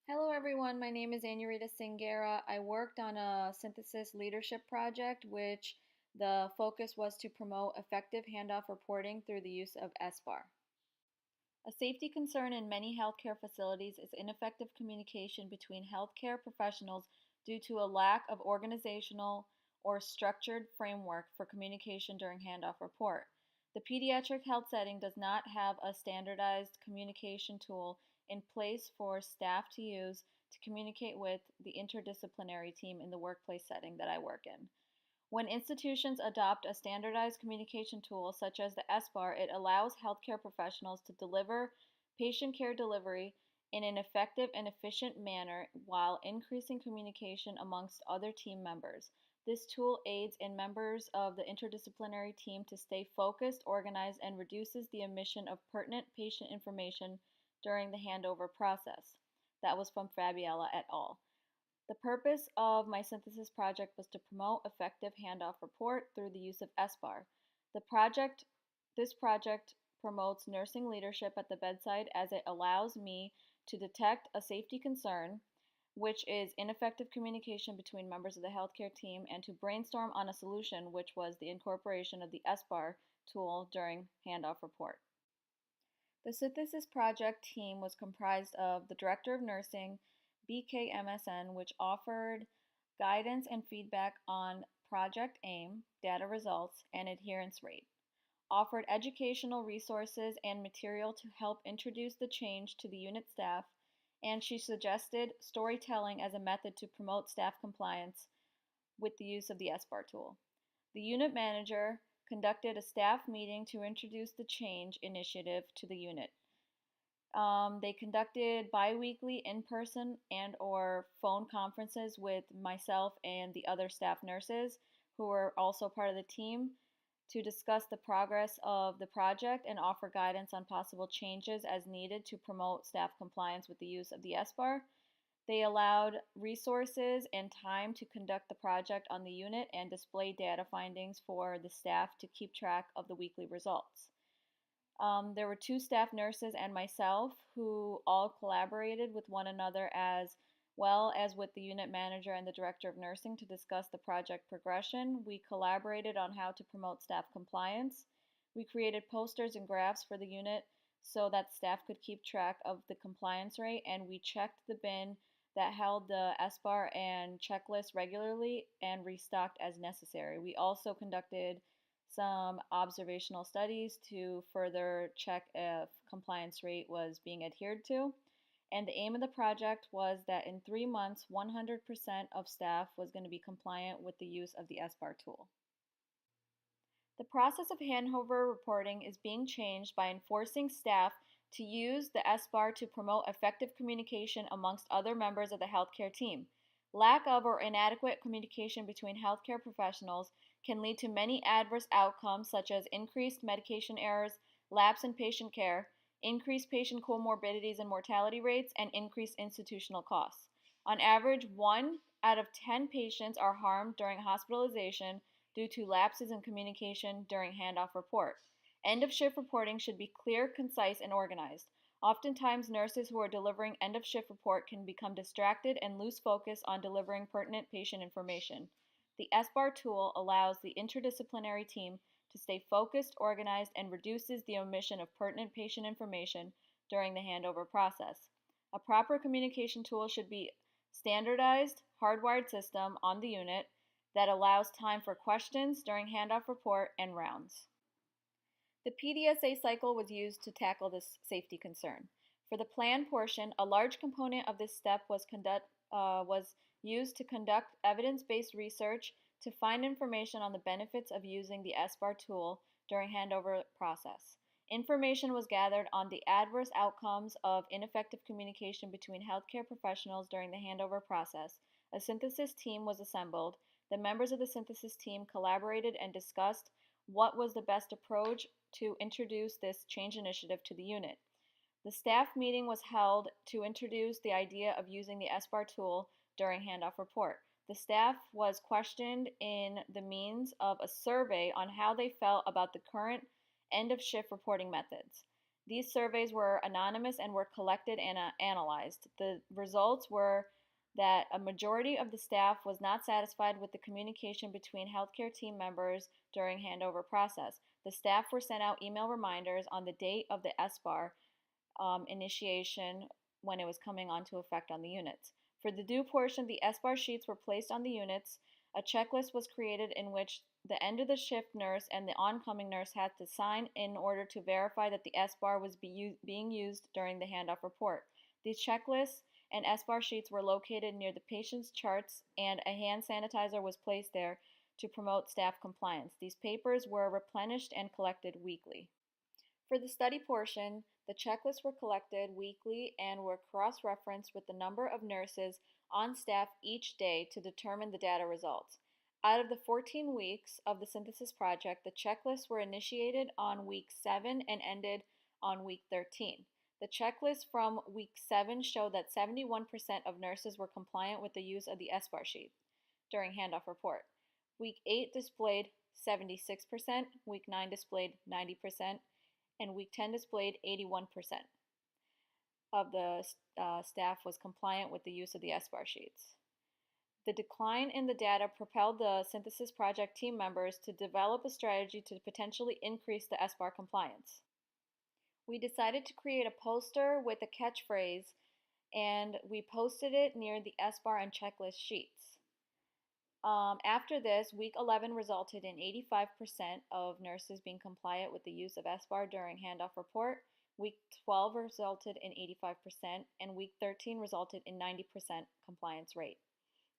Hello everyone, my name is Anurita Singera. I worked on a synthesis leadership project which the focus was to promote effective handoff reporting through the use of SBAR. A safety concern in many healthcare facilities is ineffective communication between healthcare professionals due to a lack of organizational or structured framework for communication during handoff report. The pediatric health setting does not have a standardized communication tool in place for staff to use to communicate with the interdisciplinary team in the workplace setting that I work in. When institutions adopt a standardized communication tool such as the SBAR, it allows healthcare professionals to deliver patient care delivery in an effective and efficient manner while increasing communication amongst other team members. This tool aids in members of the interdisciplinary team to stay focused, organized, and reduces the omission of pertinent patient information during the handover process. That was from Fabiella et al. The purpose of my synthesis project was to promote effective handoff report through the use of SBAR. This project promotes nursing leadership at the bedside as it allows me to detect a safety concern, which is ineffective communication between members of the healthcare team, and to brainstorm on a solution, which was the incorporation of the SBAR tool during handoff report. The synthesis project team was comprised of the Director of Nursing, BKMSN, which offered guidance and feedback on project aim, data results, and adherence rate, offered educational resources and material to help introduce the change to the unit staff, and she suggested storytelling as a method to promote staff compliance with the use of the SBAR tool. The unit manager conducted a staff meeting to introduce the change initiative to the unit. They conducted bi-weekly in-person and or phone conferences with myself and the other staff nurses who were also part of the team to discuss the progress of the project and offer guidance on possible changes as needed to promote staff compliance with the use of the SBAR. They allowed resources and time to conduct the project on the unit and display data findings for the staff to keep track of the weekly results. There were two staff nurses and myself who all collaborated with one another as well as with the unit manager and the director of nursing to discuss the project progression. We collaborated on how to promote staff compliance. We created posters and graphs for the unit so that staff could keep track of the compliance rate, and we checked the bin that held the SBAR and checklist regularly and restocked as necessary. We also conducted some observational studies to further check if compliance rate was being adhered to. And the aim of the project was that in 3 months, 100% of staff was going to be compliant with the use of the SBAR tool. The process of handover reporting is being changed by enforcing staff to use the SBAR to promote effective communication amongst other members of the healthcare team. Lack of or inadequate communication between healthcare professionals can lead to many adverse outcomes such as increased medication errors, lapse in patient care, increased patient comorbidities and mortality rates, and increased institutional costs. On average, 1 out of 10 patients are harmed during hospitalization due to lapses in communication during handoff report. End of shift reporting should be clear, concise, and organized. Oftentimes, nurses who are delivering end of shift report can become distracted and lose focus on delivering pertinent patient information. The SBAR tool allows the interdisciplinary team to stay focused, organized, and reduces the omission of pertinent patient information during the handover process. A proper communication tool should be standardized, hardwired system on the unit that allows time for questions during handoff report and rounds. The PDSA cycle was used to tackle this safety concern. For the plan portion, a large component of this step was used to conduct evidence-based research to find information on the benefits of using the SBAR tool during handover process. Information was gathered on the adverse outcomes of ineffective communication between healthcare professionals during the handover process. A synthesis team was assembled. The members of the synthesis team collaborated and discussed what was the best approach to introduce this change initiative to the unit. The staff meeting was held to introduce the idea of using the SBAR tool during handoff report. The staff was questioned in the means of a survey on how they felt about the current end of shift reporting methods. These surveys were anonymous and were collected and analyzed. The results were that a majority of the staff was not satisfied with the communication between healthcare team members during handover process. The staff were sent out email reminders on the date of the SBAR initiation when it was coming onto effect on the units. For the due portion, the SBAR sheets were placed on the units. A checklist was created in which the end of the shift nurse and the oncoming nurse had to sign in order to verify that the SBAR was being used during the handoff report. These checklists and SBAR sheets were located near the patient's charts, and a hand sanitizer was placed there to promote staff compliance. These papers were replenished and collected weekly. For the study portion, the checklists were collected weekly and were cross-referenced with the number of nurses on staff each day to determine the data results. Out of the 14 weeks of the synthesis project, the checklists were initiated on week 7 and ended on week 13. The checklist from week 7 showed that 71% of nurses were compliant with the use of the SBAR sheet during handoff report. Week 8 displayed 76%, week 9 displayed 90%, and week 10 displayed 81% of the staff was compliant with the use of the SBAR sheets. The decline in the data propelled the synthesis project team members to develop a strategy to potentially increase the SBAR compliance. We decided to create a poster with a catchphrase, and we posted it near the SBAR and checklist sheets. After this, week 11 resulted in 85% of nurses being compliant with the use of SBAR during handoff report. Week 12 resulted in 85%, and week 13 resulted in 90% compliance rate.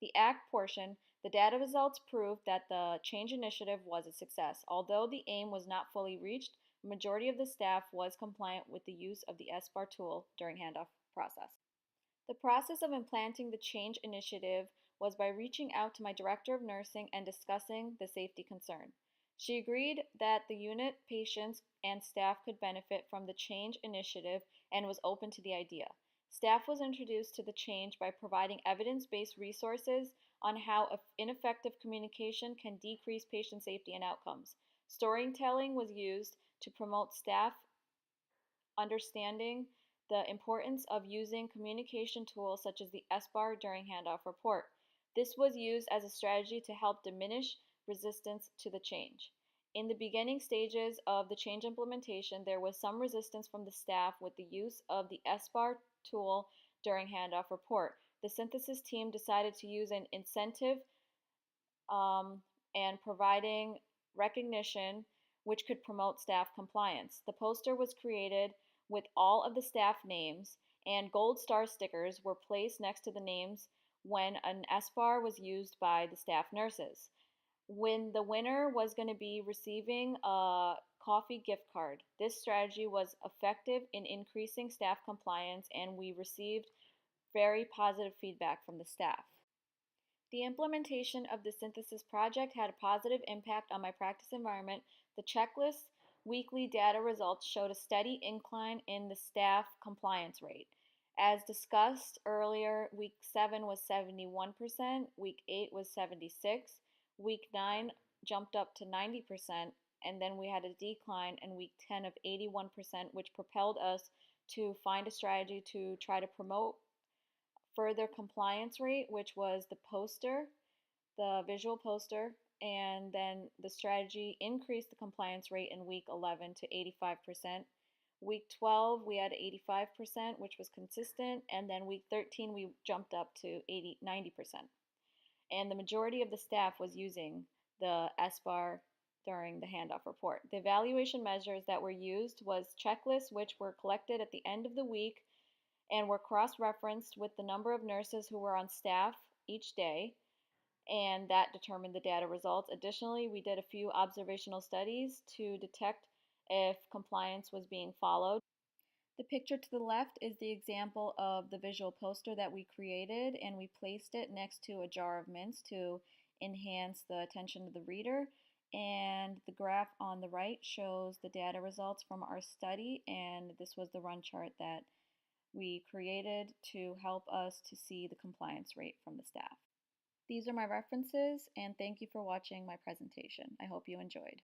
The ACT portion, the data results proved that the change initiative was a success. Although the aim was not fully reached, a majority of the staff was compliant with the use of the SBAR tool during handoff process. The process of implanting the change initiative was by reaching out to my director of nursing and discussing the safety concern. She agreed that the unit, patients, and staff could benefit from the change initiative and was open to the idea. Staff was introduced to the change by providing evidence-based resources on how ineffective communication can decrease patient safety and outcomes. Storytelling was used to promote staff understanding the importance of using communication tools such as the SBAR during handoff report. This was used as a strategy to help diminish resistance to the change. In the beginning stages of the change implementation, there was some resistance from the staff with the use of the SBAR tool during handoff report. The synthesis team decided to use an incentive and providing recognition which could promote staff compliance. The poster was created with all of the staff names, and gold star stickers were placed next to the names when an SBAR was used by the staff nurses. When the winner was going to be receiving a coffee gift card. This strategy was effective in increasing staff compliance, and we received very positive feedback from the staff. The implementation of the synthesis project had a positive impact on my practice environment. The checklist weekly data results showed a steady incline in the staff compliance rate. As discussed earlier, week 7 was 71%, week 8 was 76%, week 9 jumped up to 90%, and then we had a decline in week 10 of 81%, which propelled us to find a strategy to try to promote further compliance rate, which was the poster, the visual poster, and then the strategy increased the compliance rate in week 11 to 85%. Week 12, we had 85%, which was consistent, and then week 13, we jumped up to 90%. And the majority of the staff was using the SBAR during the handoff report. The evaluation measures that were used was checklists, which were collected at the end of the week and were cross-referenced with the number of nurses who were on staff each day, and that determined the data results. Additionally, we did a few observational studies to detect if compliance was being followed. The picture to the left is the example of the visual poster that we created, and we placed it next to a jar of mints to enhance the attention of the reader. And the graph on the right shows the data results from our study, and this was the run chart that we created to help us to see the compliance rate from the staff. These are my references, and thank you for watching my presentation. I hope you enjoyed.